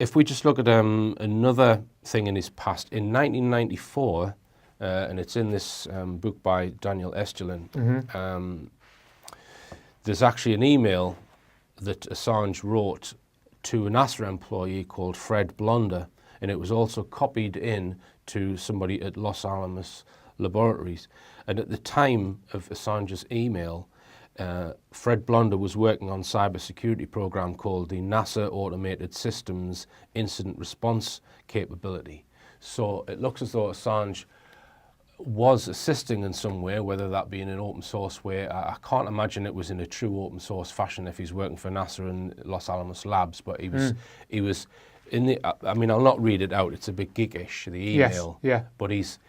if we just look at another thing in his past, in 1994, and it's in this book by Daniel Esterlin, there's actually an email that Assange wrote to a NASA employee called Fred Blonder, and it was also copied in to somebody at Los Alamos Laboratories. And at the time of Assange's email, Fred Blonder was working on a cybersecurity program called the NASA Automated Systems Incident Response Capability. So it looks as though Assange was assisting in some way, whether that be in an open source way. I can't imagine it was in a true open source fashion if he's working for NASA and Los Alamos Labs, but he was in the, I mean, I'll not read it out, it's a bit geekish, the email, yes, yeah. But it's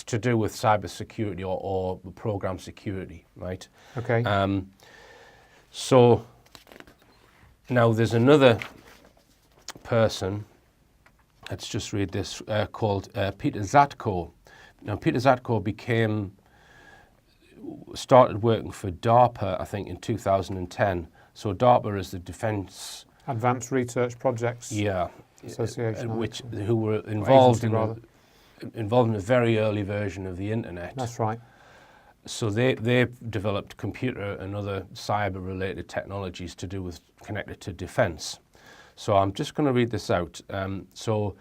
to do with cybersecurity or program security, right? Okay. So now there's another person, let's just read this, called Peter Zatko. Now Peter Zatko started working for DARPA, I think, in 2010. So DARPA is the Defense Advanced Research Projects Association, who were involved in a very early version of the internet. That's right. So they developed computer and other cyber-related technologies to do with connected to defense. So I'm just going to read this out. So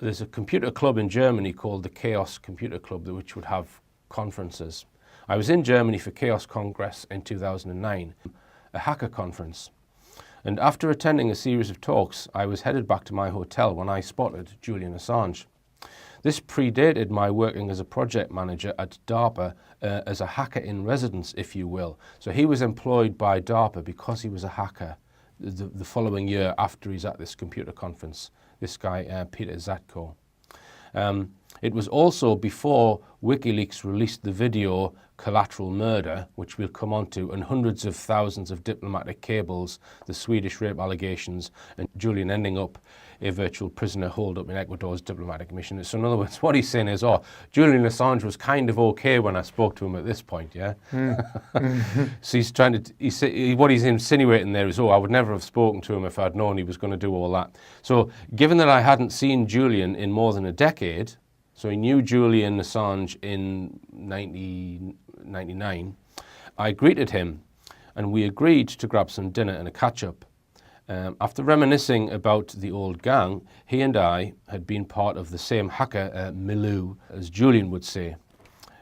there's a computer club in Germany called the Chaos Computer Club, which would have conferences. I was in Germany for Chaos Congress in 2009, a hacker conference. And after attending a series of talks, I was headed back to my hotel when I spotted Julian Assange. This predated my working as a project manager at DARPA as a hacker in residence, if you will. So he was employed by DARPA because he was a hacker the following year after he's at this computer conference, this guy, Peter Zatko. It was also before WikiLeaks released the video Collateral Murder, which we'll come on to, and hundreds of thousands of diplomatic cables, the Swedish rape allegations, and Julian ending up a virtual prisoner holed up in Ecuador's diplomatic mission. So in other words, what he's saying is, Julian Assange was kind of okay when I spoke to him at this point, yeah? So he's trying to, what he's insinuating there is, I would never have spoken to him if I'd known he was going to do all that. So given that I hadn't seen Julian in more than a decade, so he knew Julian Assange in 1999, I greeted him and we agreed to grab some dinner and a catch-up. After reminiscing about the old gang, he and I had been part of the same hacker milieu, as Julian would say.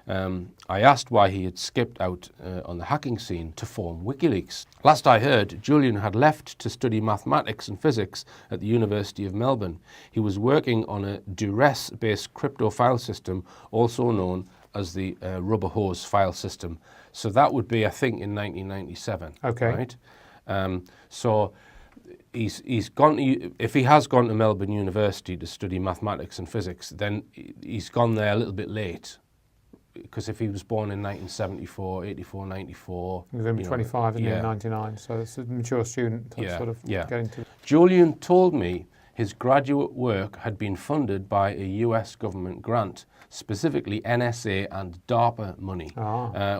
I asked why he had skipped out on the hacking scene to form WikiLeaks. Last I heard, Julian had left to study mathematics and physics at the University of Melbourne. He was working on a duress-based crypto file system, also known as the rubber hose file system. So that would be, I think, in 1997. Okay. Right? So he's gone. If he has gone to Melbourne University to study mathematics and physics, then he's gone there a little bit late. Because if he was born in 1974, 84, 94... He was going to be 25 in 99, so it's a mature student getting to... Julian told me his graduate work had been funded by a US government grant, specifically NSA and DARPA money,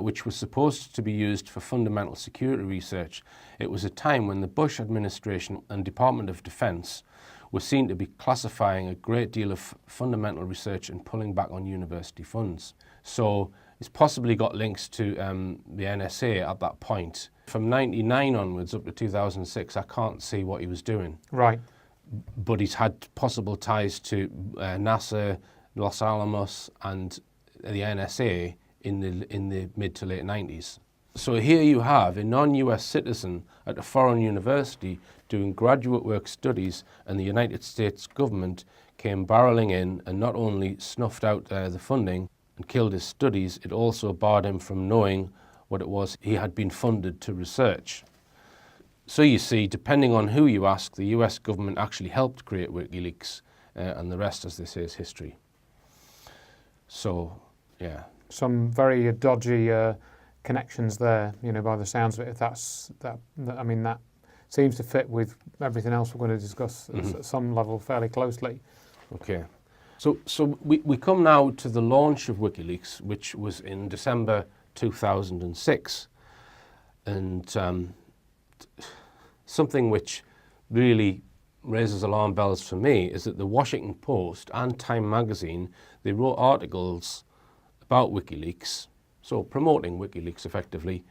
which was supposed to be used for fundamental security research. It was a time when the Bush administration and Department of Defense were seen to be classifying a great deal of fundamental research and pulling back on university funds. So he's possibly got links to the NSA at that point. From 99 onwards up to 2006, I can't see what he was doing. Right. But he's had possible ties to NASA, Los Alamos, and the NSA in the mid to late 90s. So here you have a non-US citizen at a foreign university doing graduate work studies, and the United States government came barreling in and not only snuffed out the funding and killed his studies, it also barred him from knowing what it was he had been funded to research. So you see, depending on who you ask, the US government actually helped create WikiLeaks, and the rest, as they say, is history. So, yeah. Some very dodgy connections there, by the sounds of it. If that seems to fit with everything else we're going to discuss at some level fairly closely. Okay. So we come now to the launch of WikiLeaks, which was in December 2006, and something which really raises alarm bells for me is that the Washington Post and Time magazine, they wrote articles about WikiLeaks, so promoting WikiLeaks effectively,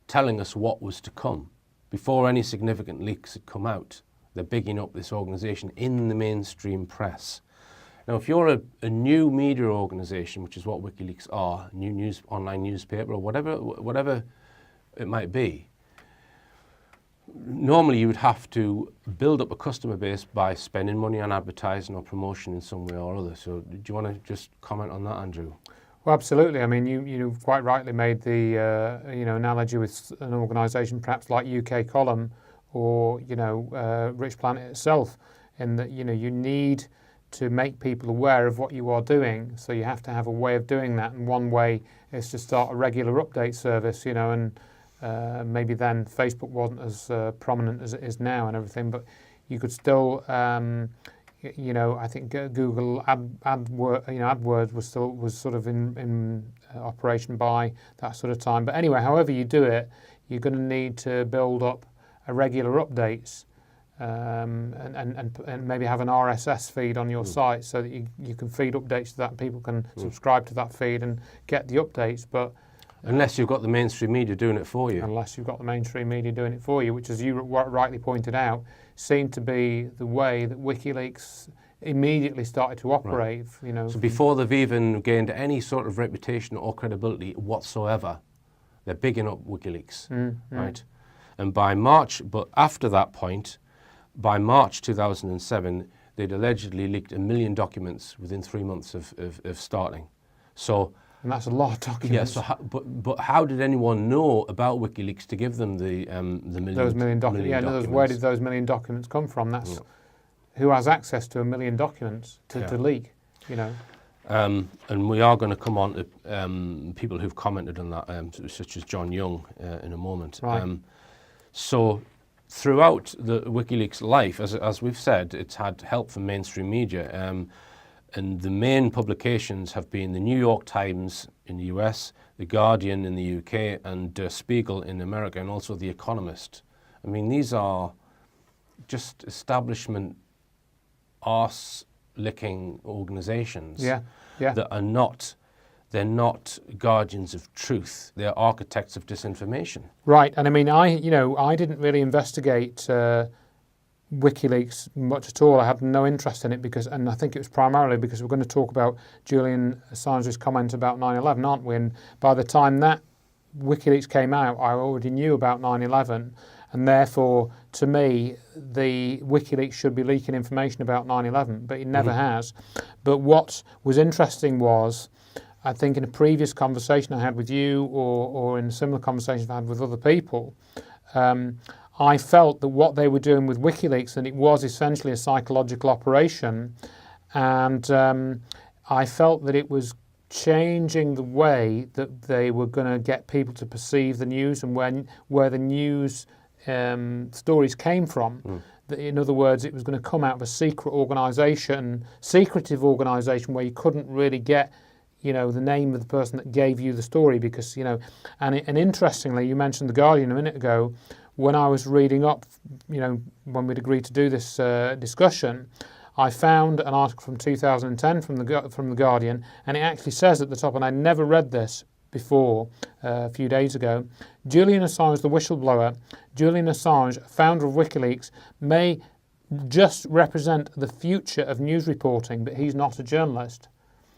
telling us what was to come. Before any significant leaks had come out, they're bigging up this organisation in the mainstream press. Now, if you're a new media organisation, which is what WikiLeaks are, online newspaper or whatever it might be, normally you would have to build up a customer base by spending money on advertising or promotion in some way or other. So do you want to just comment on that, Andrew? Well, absolutely. I mean, you quite rightly made the analogy with an organisation perhaps like UK Column or Rich Planet itself, in that you need to make people aware of what you are doing. So you have to have a way of doing that, and one way is to start a regular update service. And maybe then Facebook wasn't as prominent as it is now and everything, but you could still. I think Google AdWords was sort of in operation by that sort of time. But anyway, however you do it, you're going to need to build up a regular updates and maybe have an RSS feed on your site so that you can feed updates to that and people can subscribe to that feed and get the updates. But unless you've got the mainstream media doing it for you. Unless you've got the mainstream media doing it for you, which, as you rightly pointed out, seemed to be the way that WikiLeaks immediately started to operate. Right. So before they've even gained any sort of reputation or credibility whatsoever, they're bigging up WikiLeaks, right? And by March, but after that point, by March 2007, they'd allegedly leaked 1 million documents within 3 months of starting. So. And that's a lot of documents. Yeah. So, but how did anyone know about WikiLeaks to give them the million? Those million documents. Yeah. In other words, where did those 1 million documents come from? That's who has access to 1 million documents to leak. And we are going to come on to people who've commented on that, such as John Young, in a moment. Right. So throughout the WikiLeaks life, as we've said, it's had help from mainstream media. And the main publications have been the New York Times in the US, the Guardian in the UK, and Der Spiegel in America, and also The Economist. I mean, these are just establishment arse-licking organizations that are not, they're not guardians of truth. They're architects of disinformation. Right, and I mean, I didn't really investigate WikiLeaks much at all. I had no interest in it and I think it was primarily because we're going to talk about Julian Assange's comment about 9/11, aren't we? And by the time that WikiLeaks came out, I already knew about 9/11, and therefore, to me, the WikiLeaks should be leaking information about 9/11, but it never has. But what was interesting was, I think in a previous conversation I had with you, or in a similar conversation I've had with other people, I felt that what they were doing with WikiLeaks, and it was essentially a psychological operation, and I felt that it was changing the way that they were going to get people to perceive the news and where the news stories came from. In other words, it was going to come out of a secretive organisation where you couldn't really get the name of the person that gave you the story because, and interestingly, you mentioned The Guardian a minute ago. When I was reading up, when we'd agreed to do this discussion, I found an article from 2010 from the Guardian, and it actually says at the top, and I never read this before a few days ago, Julian Assange, the whistleblower, Julian Assange, founder of WikiLeaks, may just represent the future of news reporting, but he's not a journalist.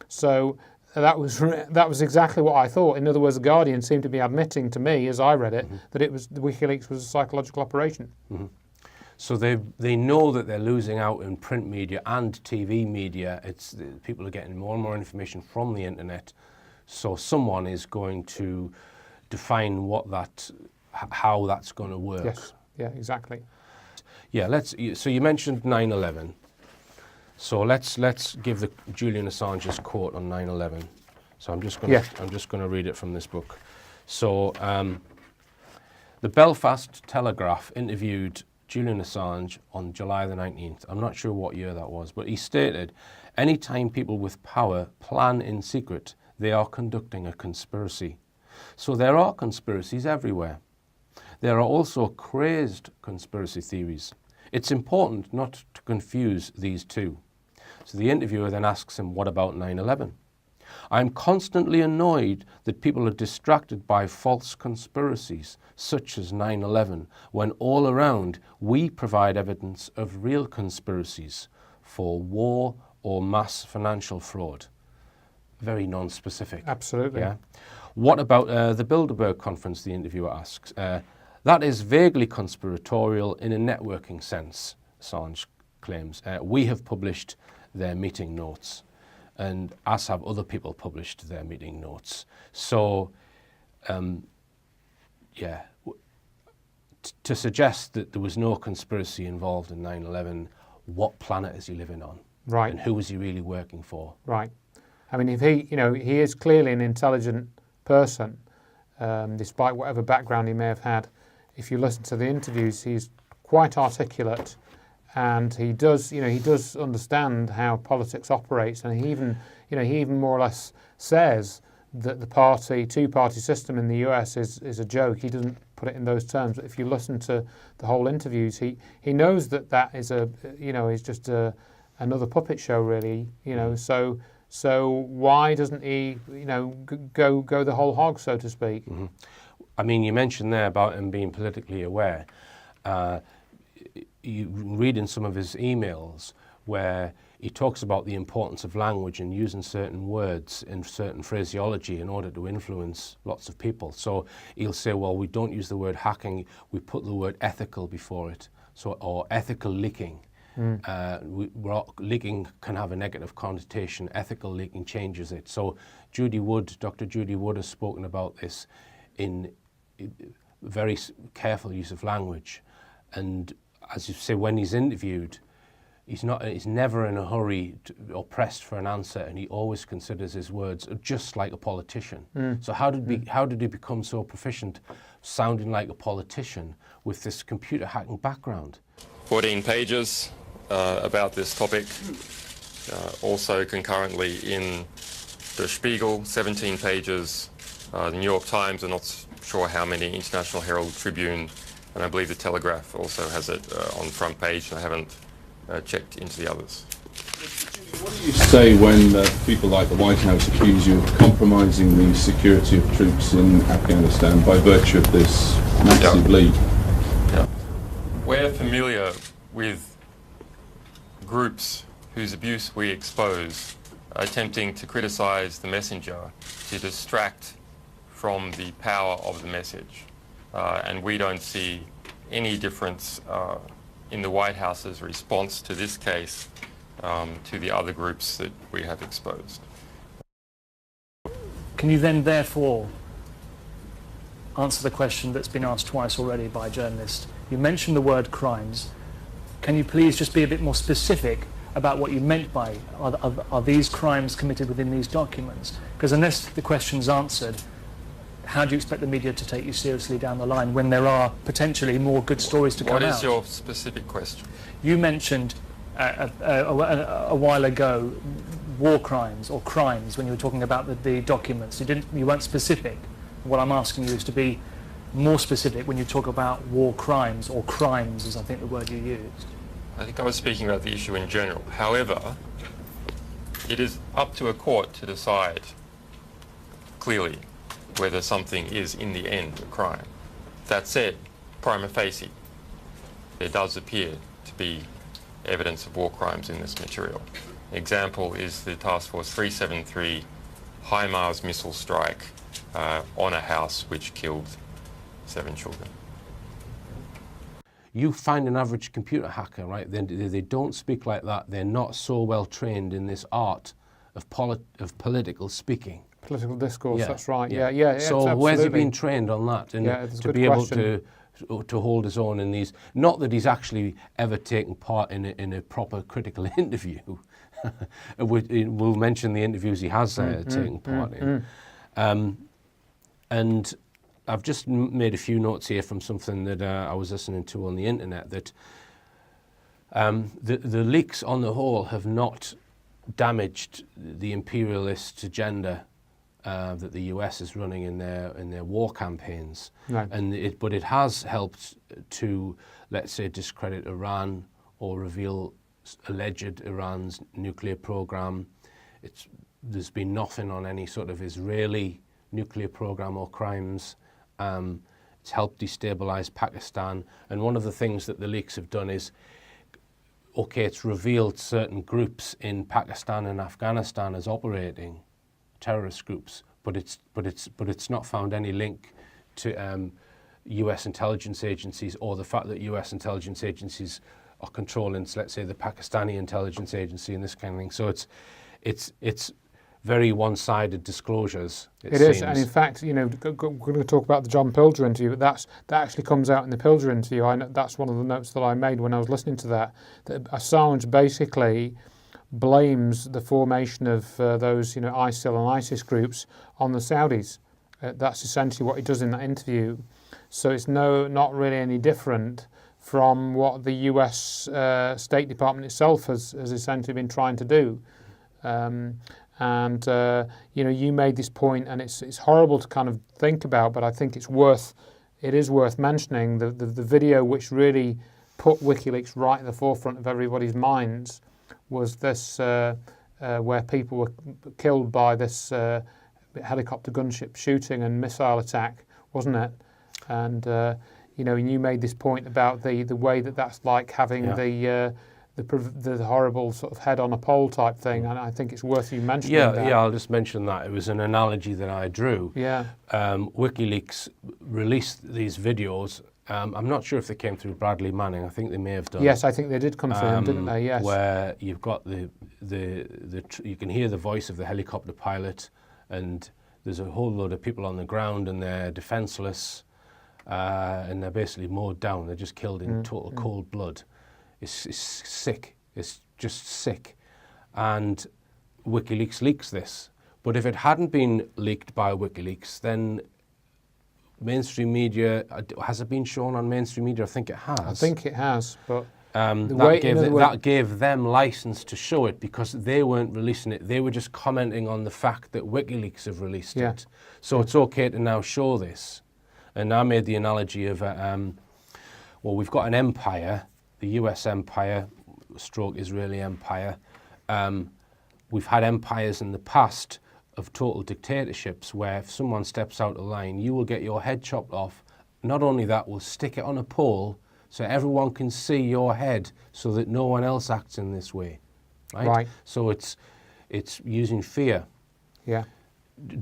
So that was exactly what I thought. In other words, The Guardian seemed to be admitting to me, as I read it, that WikiLeaks was a psychological operation. So they know that they're losing out in print media and TV media. People are getting more and more information from the internet. So someone is going to define how that's going to work. Yes. Yeah. Exactly. Yeah. So you mentioned 9/11. So let's give the Julian Assange's quote on 9/11. So I'm just going to read it from this book. So the Belfast Telegraph interviewed Julian Assange on July the 19th. I'm not sure what year that was, but he stated, "Anytime people with power plan in secret, they are conducting a conspiracy." So there are conspiracies everywhere. There are also crazed conspiracy theories. It's important not to confuse these two. So the interviewer then asks him, what about 9/11? I'm constantly annoyed that people are distracted by false conspiracies, such as 9/11, when all around we provide evidence of real conspiracies for war or mass financial fraud. Very non-specific. Absolutely. Yeah. What about the Bilderberg conference, the interviewer asks? That is vaguely conspiratorial in a networking sense, Assange claims. We have published their meeting notes, and as have other people published their meeting notes. So, to suggest that there was no conspiracy involved in 9/11, what planet is he living on? Right. And who was he really working for? Right. I mean, if he is clearly an intelligent person, despite whatever background he may have had. If you listen to the interviews, he's quite articulate, and he does understand how politics operates, and he even more or less says that the two-party system in the US is a joke. He doesn't put it in those terms. But if you listen to the whole interviews, he knows that is is just another puppet show, really. So why doesn't he go the whole hog, so to speak? Mm-hmm. I mean, you mentioned there about him being politically aware. You read in some of his emails where he talks about the importance of language and using certain words and certain phraseology in order to influence lots of people. So he'll say, well, we don't use the word hacking, we put the word ethical before it, or ethical leaking. Leaking can have a negative connotation. Ethical leaking changes it. So Dr. Judy Wood has spoken about this in very careful use of language. And as you say, when he's interviewed, he's never in a hurry or pressed for an answer, and he always considers his words just like a politician. So how did he become so proficient, sounding like a politician with this computer hacking background? 14 pages about this topic. Also concurrently in Der Spiegel, 17 pages. The New York Times, I'm not sure how many, International Herald Tribune, and I believe the Telegraph also has it on the front page, and I haven't checked into the others. What do you say when people like the White House accuse you of compromising the security of troops in Afghanistan by virtue of this massive leak? Yeah. We're familiar with groups whose abuse we expose, attempting to criticize the messenger, to distract from the power of the message. And we don't see any difference in the White House's response to this case to the other groups that we have exposed. Can you then therefore answer the question that's been asked twice already by a journalist? You mentioned the word crimes. Can you please just be a bit more specific about what you meant by are these crimes committed within these documents? Because unless the question's answered, how do you expect the media to take you seriously down the line when there are potentially more good stories to come out? What is your specific question? You mentioned a while ago war crimes or crimes when you were talking about the documents. You weren't specific. What I'm asking you is to be more specific when you talk about war crimes, or crimes is I think the word you used. I think I was speaking about the issue in general. However, it is up to a court to decide clearly whether something is in the end a crime. That said, prima facie, there does appear to be evidence of war crimes in this material. An example is the Task Force 373 HIMARS missile strike on a house which killed 7 children. You find an average computer hacker, right? They don't speak like that. They're not so well trained in this art of political speaking. Political discourse, Yeah. that's right. Yeah. Yeah. So where's he been trained on that? And Yeah, that's a to good be able question. to hold his own in these, not that he's actually ever taken part in a proper critical interview. We'll mention the interviews he has taken part in. And I've just made a few notes here from something that I was listening to on the internet, that the leaks on the whole have not damaged the imperialist agenda that the US is running in their war campaigns. Right. But it has helped to, let's say, discredit Iran or reveal alleged Iran's nuclear program. There's been nothing on any sort of Israeli nuclear program or crimes. It's helped destabilize Pakistan. And one of the things that the leaks have done is, okay, it's revealed certain groups in Pakistan and Afghanistan as operating terrorist groups, but it's not found any link to US intelligence agencies or the fact that US intelligence agencies are controlling, let's say, the Pakistani intelligence agency and this kind of thing. So it's very one-sided disclosures. It is, and in fact, we're going to talk about the John Pilger interview, but that actually comes out in the Pilger interview. That's one of the notes that I made when I was listening to that Assange basically blames the formation of those, ISIL and ISIS groups on the Saudis. That's essentially what he does in that interview. So it's not really any different from what the US State Department itself has essentially been trying to do. You made this point, and it's horrible to kind of think about, but I think it is worth mentioning the video which really put WikiLeaks right at the forefront of everybody's minds was this where people were killed by this helicopter gunship shooting and missile attack, wasn't it? And you made this point about the way that's like having the horrible sort of head on a pole type thing, and I think it's worth you mentioning that. Yeah, I'll just mention that. It was an analogy that I drew. Yeah. WikiLeaks released these videos. I'm not sure if they came through Bradley Manning. I think they may have done. Yes, I think they did come through him, didn't they? Yes. Where you've got you can hear the voice of the helicopter pilot, and there's a whole load of people on the ground, and they're defenseless, and they're basically mowed down. They're just killed in total cold blood. It's sick. It's just sick. And WikiLeaks leaks this. But if it hadn't been leaked by WikiLeaks, then mainstream media, has it been shown on mainstream media? I think it has. I think it has, but that gave them license to show it because they weren't releasing it. They were just commenting on the fact that WikiLeaks have released it. So it's okay to now show this. And I made the analogy of, we've got an empire, the US empire, stroke Israeli empire. We've had empires in the past of total dictatorships where if someone steps out of line, you will get your head chopped off. Not only that, we'll stick it on a pole so everyone can see your head so that no one else acts in this way. Right? So it's using fear. Yeah.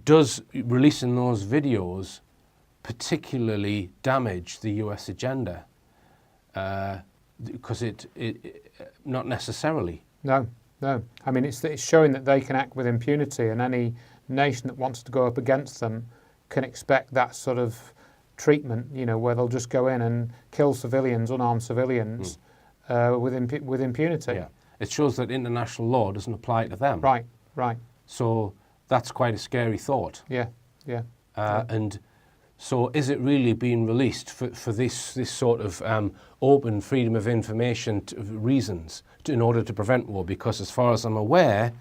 Does releasing those videos particularly damage the US agenda? Because it not necessarily. No. I mean, it's showing that they can act with impunity, and any nation that wants to go up against them can expect that sort of treatment, where they'll just go in and kill civilians, unarmed civilians, with impunity. Yeah. It shows that international law doesn't apply to them. Right. So that's quite a scary thought. Yeah. And so is it really being released for this sort of open freedom of information reasons in order to prevent war? Because as far as I'm aware,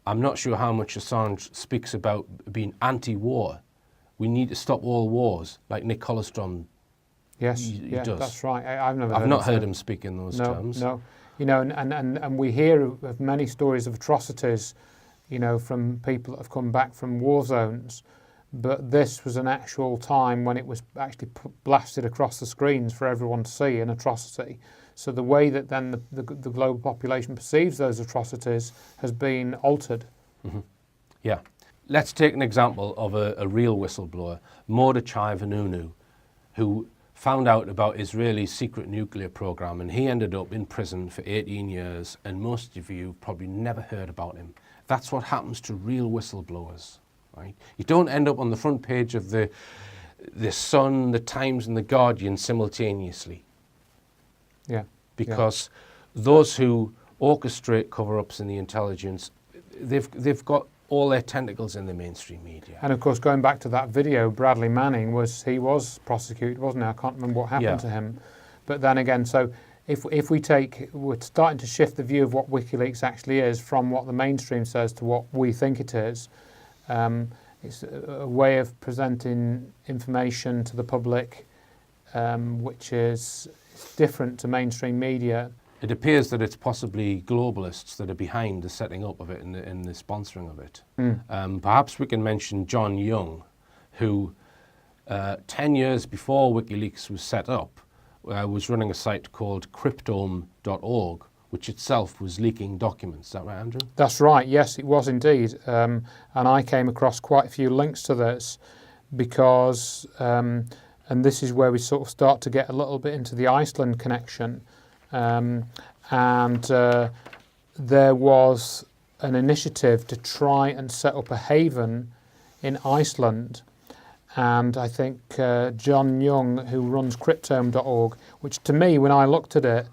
I'm not sure how much Assange speaks about being anti-war. We need to stop all wars, like Nick Hollerstrom. Yes, does. That's right. I've not heard him speak in those terms. No, and we hear of many stories of atrocities, from people that have come back from war zones. But this was an actual time when it was actually blasted across the screens for everyone to see, an atrocity. So the way that then the global population perceives those atrocities has been altered. Mm-hmm. Yeah. Let's take an example of a real whistleblower, Mordechai Vanunu, who found out about Israel's secret nuclear program, and he ended up in prison for 18 years, and most of you probably never heard about him. That's what happens to real whistleblowers. Right? You don't end up on the front page of the Sun, the Times, and the Guardian simultaneously. Yeah. Because those who orchestrate cover-ups in the intelligence, they've got all their tentacles in the mainstream media. And of course, going back to that video, Bradley Manning was prosecuted, wasn't he? I can't remember what happened to him. But then again, so if we're starting to shift the view of what WikiLeaks actually is from what the mainstream says to what we think it is. It's a way of presenting information to the public, which is different to mainstream media. It appears that it's possibly globalists that are behind the setting up of it and the sponsoring of it. Perhaps we can mention John Young, who 10 years before WikiLeaks was set up, was running a site called cryptome.org, which itself was leaking documents. Is that right, Andrew? That's right, yes, it was indeed. And I came across quite a few links to this because, and this is where we sort of start to get a little bit into the Iceland connection. There was an initiative to try and set up a haven in Iceland. And I think John Young, who runs cryptome.org, which to me, when I looked at it,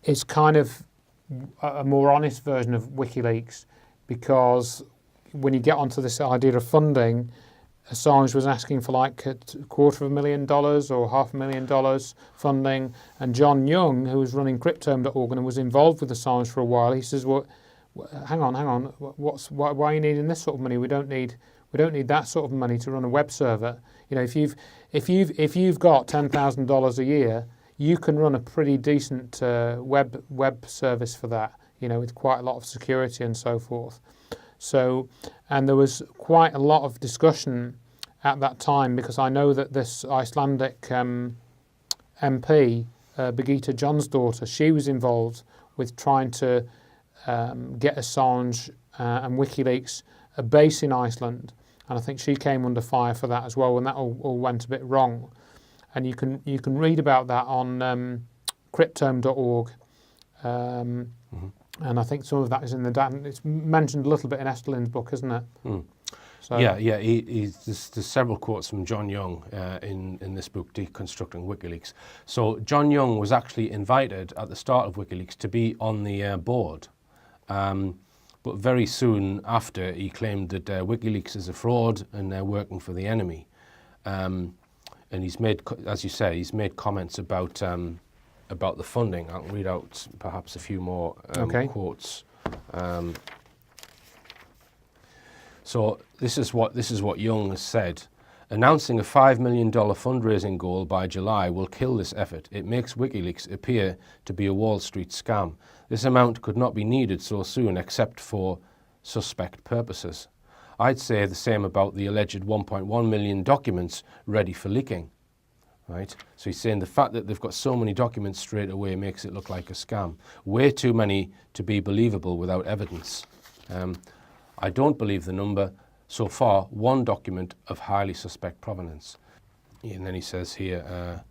is kind of a more honest version of WikiLeaks, because when you get onto this idea of funding, Assange was asking for like $250,000 or $500,000 funding, and John Young, who was running cryptome.org and was involved with Assange for a while, he says, "Well, hang on, why are you needing this sort of money? We don't need that sort of money to run a web server. You know, if you've got $10,000 a year, you can run a pretty decent web service for that. You know, with quite a lot of security and so forth." So, and there was quite a lot of discussion at that time, because I know that this Icelandic MP, Birgitta Jonsdóttir, she was involved with trying to get Assange and WikiLeaks a base in Iceland, and I think she came under fire for that as well, and that all went a bit wrong. And you can read about that on cryptome.org. And I think some of that is in the data. It's mentioned a little bit in Esterlin's book, isn't it? So, yeah. There's several quotes from John Young in this book, Deconstructing WikiLeaks. So John Young was actually invited at the start of WikiLeaks to be on the board, but very soon after he claimed that WikiLeaks is a fraud and they're working for the enemy. And he's made, as you say, he's made comments about the funding. I'll read out perhaps a few more quotes. So this is what Young has said. Announcing a $5 million fundraising goal by July will kill this effort. It makes WikiLeaks appear to be a Wall Street scam. This amount could not be needed so soon except for suspect purposes. I'd say the same about the alleged 1.1 million documents ready for leaking. Right? So he's saying the fact that they've got so many documents straight away makes it look like a scam. Way too many to be believable without evidence. I don't believe the number. So far, one document of highly suspect provenance. And then he says here,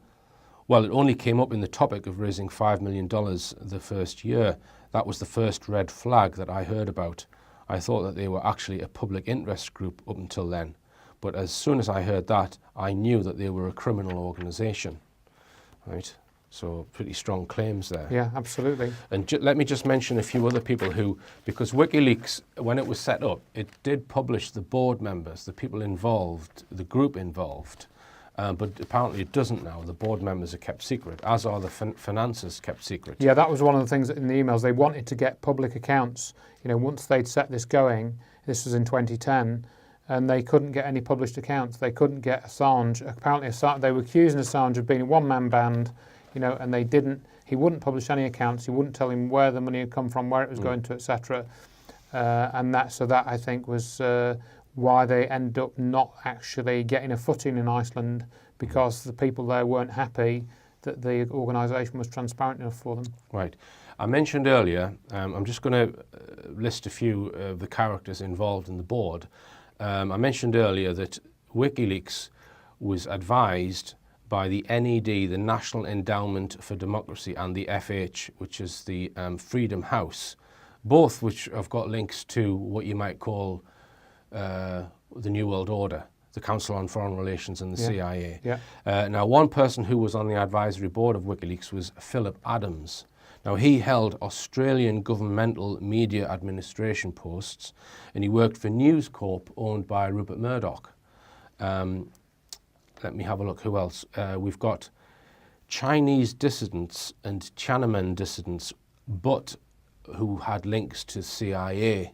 well, it only came up in the topic of raising $5 million the first year. That was the first red flag that I heard about. I thought that they were actually a public interest group up until then. But as soon as I heard that, I knew that they were a criminal organisation, right? So pretty strong claims there. Yeah, absolutely. And let me just mention a few other people who, because WikiLeaks, when it was set up, it did publish the board members, the people involved, the group involved, but apparently it doesn't now. The board members are kept secret, as are the finances kept secret. Yeah, that was one of the things in the emails. They wanted to get public accounts. You know, once they'd set this going, this was in 2010, and they couldn't get any published accounts. They couldn't get Assange. Apparently, they were accusing Assange of being a one-man band, you know, and he wouldn't publish any accounts. He wouldn't tell him where the money had come from, where it was going to, etc. And that I think was why they ended up not actually getting a footing in Iceland, because the people there weren't happy that the organisation was transparent enough for them. Right. I mentioned earlier, I'm just going to list a few of the characters involved in the board. I mentioned earlier that WikiLeaks was advised by the NED, the National Endowment for Democracy, and the FH, which is the Freedom House, both which have got links to what you might call the New World Order, the Council on Foreign Relations and the CIA. Yeah. Now, one person who was on the advisory board of WikiLeaks was Philip Adams. Now, he held Australian governmental media administration posts, and he worked for News Corp, owned by Rupert Murdoch. Let me have a look. Who else? We've got Chinese dissidents and Tiananmen dissidents, but who had links to CIA,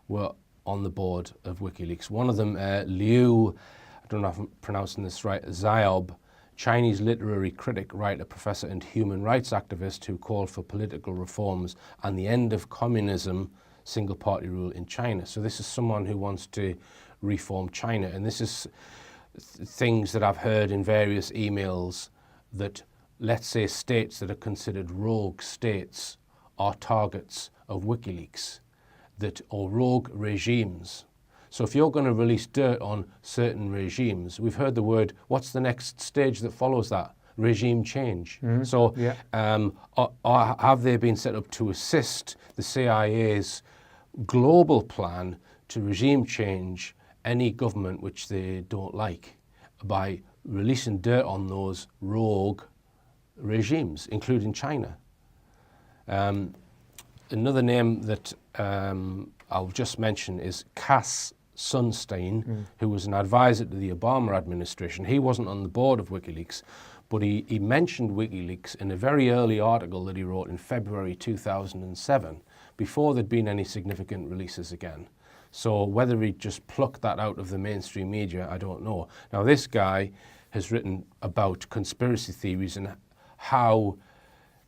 were on the board of WikiLeaks. One of them, Liu, I don't know if I'm pronouncing this right, Xiaob, Chinese literary critic, writer, professor and human rights activist who called for political reforms and the end of communism, single-party rule in China. So this is someone who wants to reform China, and this is things that I've heard in various emails that, let's say, states that are considered rogue states are targets of WikiLeaks, or rogue regimes. So if you're going to release dirt on certain regimes, we've heard the word, what's the next stage that follows that? Regime change. So have they been set up to assist the CIA's global plan to regime change any government which they don't like by releasing dirt on those rogue regimes, including China? Another name that I'll just mention is Cass Sunstein, who was an advisor to the Obama administration. He wasn't on the board of WikiLeaks, but he mentioned WikiLeaks in a very early article that he wrote in February 2007, before there'd been any significant releases again. So whether he just plucked that out of the mainstream media, I don't know. Now this guy has written about conspiracy theories and how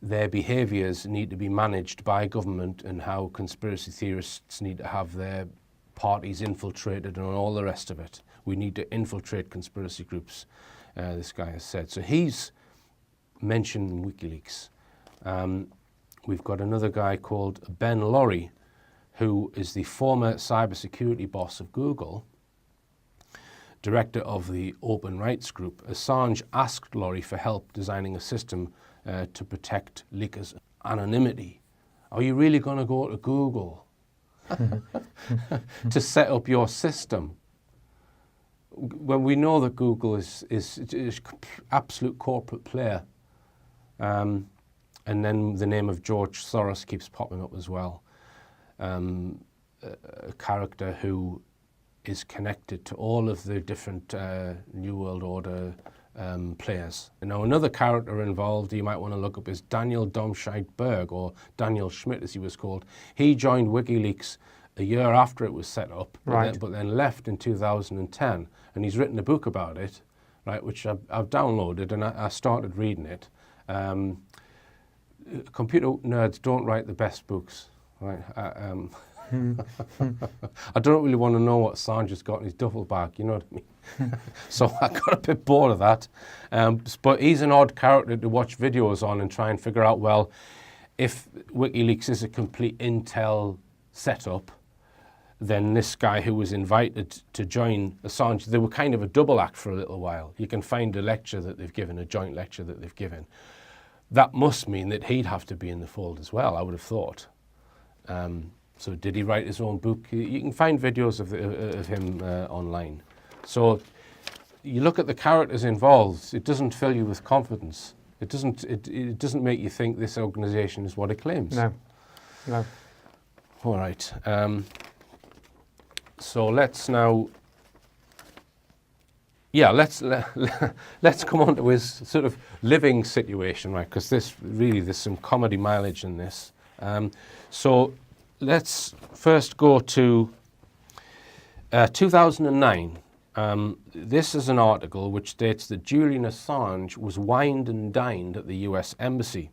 their behaviours need to be managed by government and how conspiracy theorists need to have their parties infiltrated and all the rest of it. We need to infiltrate conspiracy groups, this guy has said. So he's mentioned WikiLeaks. We've got another guy called Ben Laurie, who is the former cybersecurity boss of Google, director of the Open Rights Group. Assange asked Laurie for help designing a system to protect leakers' anonymity. Are you really going to go to Google to set up your system when we know that Google is absolute corporate player? And then the name of George Soros keeps popping up as well. A character who is connected to all of the different New World Order players. Now another character involved you might want to look up is Daniel Domscheit-Berg, or Daniel Schmidt as he was called. He joined WikiLeaks a year after it was set up, right, but then left in 2010, and he's written a book about it, right, which I've downloaded and I started reading it. Computer nerds don't write the best books, right? I don't really want to know what Assange has got in his duffel bag, you know what I mean? So I got a bit bored of that. But he's an odd character to watch videos on and try and figure out, well, if WikiLeaks is a complete intel setup, then this guy who was invited to join Assange, they were kind of a double act for a little while. You can find a lecture that they've given, a joint lecture that they've given. That must mean that he'd have to be in the fold as well, I would have thought. So did he write his own book? You can find videos of him online. So you look at the characters involved, it doesn't fill you with confidence. It doesn't make you think this organization is what it claims. No. All right. So let's now, let's come on to his sort of living situation, right? Because there's some comedy mileage in this. So let's first go to 2009. This is an article which states that Julian Assange was wined and dined at the US Embassy.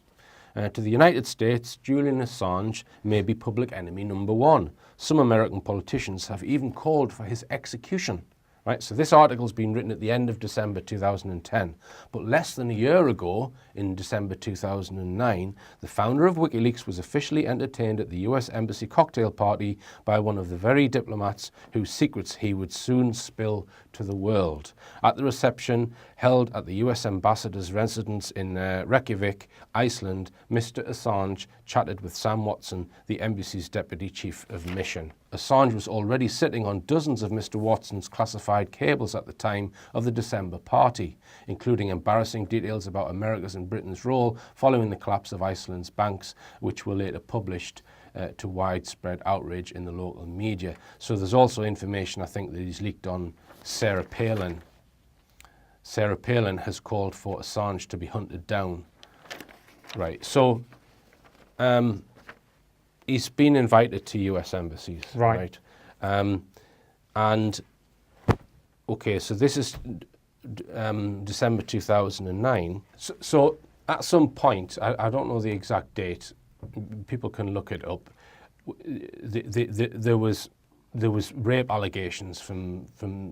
To the United States, Julian Assange may be public enemy number one. Some American politicians have even called for his execution. Right, so this article's been written at the end of December 2010, but less than a year ago, in December 2009, the founder of WikiLeaks was officially entertained at the US Embassy cocktail party by one of the very diplomats whose secrets he would soon spill to the world. At the reception held at the US Ambassador's residence in Reykjavik, Iceland, Mr. Assange chatted with Sam Watson, the embassy's deputy chief of mission. Assange was already sitting on dozens of Mr. Watson's classified cables at the time of the December party, including embarrassing details about America's and Britain's role following the collapse of Iceland's banks, which were later published to widespread outrage in the local media. So there's also information, I think, that he's leaked on Sarah Palin. Sarah Palin has called for Assange to be hunted down. Right, so he's been invited to US embassies, right? And okay, so this is December 2009. So at some point, I don't know the exact date, people can look it up, there was rape allegations from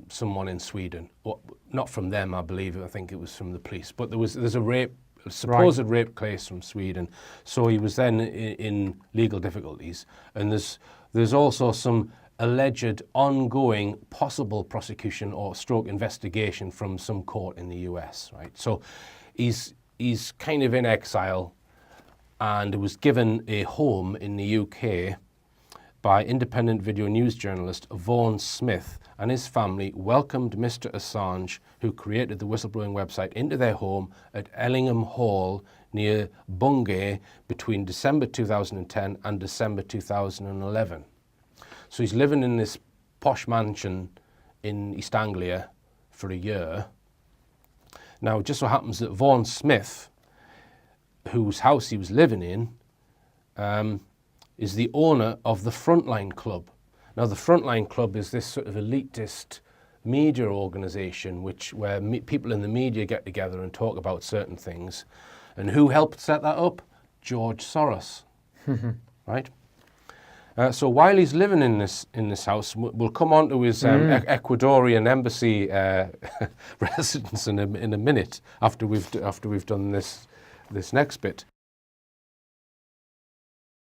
someone in Sweden. Well, not from them, I believe. I think it was from the police. But there's a supposed rape case from Sweden. So he was then in legal difficulties. And there's also some alleged ongoing possible prosecution or stroke investigation from some court in the US, right? So he's kind of in exile and was given a home in the UK by independent video news journalist Vaughan Smith, and his family welcomed Mr. Assange, who created the whistleblowing website, into their home at Ellingham Hall near Bungay between December 2010 and December 2011. So he's living in this posh mansion in East Anglia for a year. Now, it just so happens that Vaughan Smith, whose house he was living in, is the owner of the Frontline Club. Now, the Frontline Club is this sort of elitist media organisation where people in the media get together and talk about certain things. And who helped set that up? George Soros, right? So while he's living in this house, we'll come on to his Ecuadorian embassy residence in a minute after we've done this next bit.